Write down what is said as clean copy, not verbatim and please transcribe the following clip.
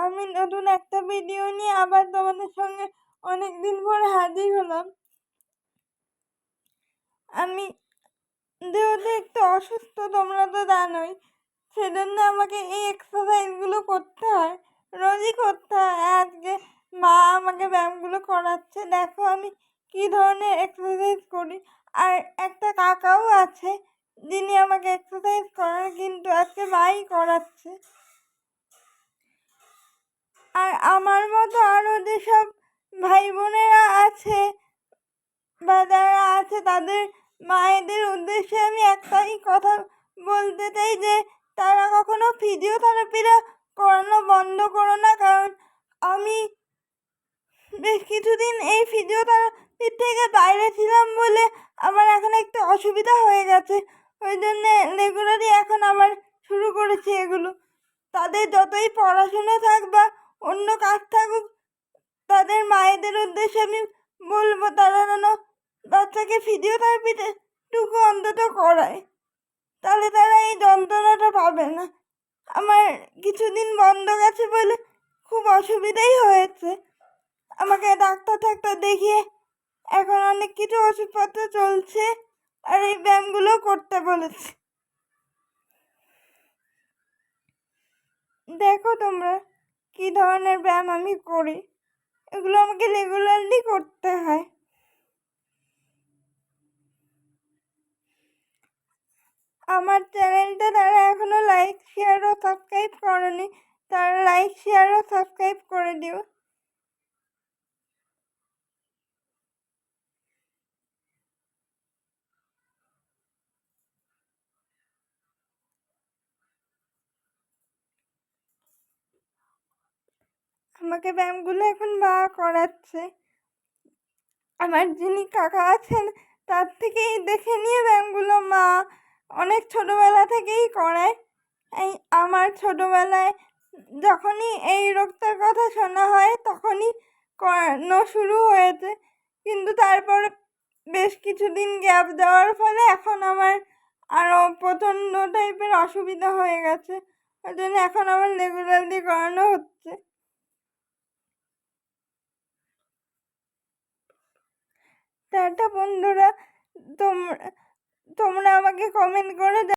আমি নতুন একটা ভিডিও নিয়ে আবার তোমাদের সঙ্গে অনেকদিন পরে হাজির হলাম। আমি যেহেতু একটু অসুস্থ, তোমরা তো জানোই, সেজন্য আমাকে এই এক্সারসাইজগুলো করতে হয়, রোজই করতে হয়। আজকে মা আমাকে ব্যায়ামগুলো করাচ্ছে, দেখো আমি কি ধরনের এক্সারসাইজ করি। আর একটা কাকাও আছে যিনি আমাকে এক্সারসাইজ করান, কিন্তু আজকে মাই করাচ্ছে। আর আমার মতো আরও যেসব ভাই বোনেরা আছে বা যারা আছে, তাদের মায়েদের উদ্দেশ্যে আমি একটাই কথা বলতে চাই যে তারা কখনো ফিজিওথেরাপিটা করানো বন্ধ করো না। কারণ আমি বেশ কিছুদিন এই ফিজিওথেরাপির থেকে বাইরে ছিলাম বলে আমার এখন একটু অসুবিধা হয়ে গেছে, ওই জন্যে রেগুলারই এখন আবার শুরু করেছি এগুলো। তাদের যতই পড়াশুনো থাক বা অন্য কাজ থাকুক, তাদের মায়েদের উদ্দেশ্যে আমি বলবো তারা যেন বাচ্চাকে ফিজিওথেরাপিতে টুকু অন্তত করায়, তাহলে তারা এই যন্ত্রণাটা পাবে না। আমার কিছুদিন বন্ধ গেছে বলে খুব অসুবিধাই হয়েছে, আমাকে ডাক্তার দেখিয়ে এখন অনেক কিছু ওষুধপত্র চলছে, আর এই ব্যায়ামগুলো করতে বলেছে। দেখো তোমরা কি ধরনের ব্যায়াম আমি করি, এগুলো আমাকে রেগুলারলি করতে হয়। আমার চ্যানেলটা তারা এখনো লাইক শেয়ার ও সাবস্ক্রাইব করনি, তারা লাইক শেয়ার ও সাবস্ক্রাইব করে দিও। আমাকে ব্যায়ামগুলো এখন মা করাচ্ছে, আমার যিনি কাকা আছেন তার থেকেই দেখে নিয়ে ব্যায়ামগুলো মা অনেক ছোটোবেলা থেকেই করায়। এই আমার ছোটোবেলায় যখনই এই রোগটার কথা শোনা হয় তখনই করানো শুরু হয়েছে, কিন্তু তারপরে বেশ কিছুদিন গ্যাপ দেওয়ার ফলে এখন আমার আরও প্রচণ্ড টাইপের অসুবিধা হয়ে গেছে, ওই জন্য এখন আমার রেগুলারলি করানো হচ্ছে। টাটা বন্ধুরা, তোমরা আমাকে কমেন্ট করে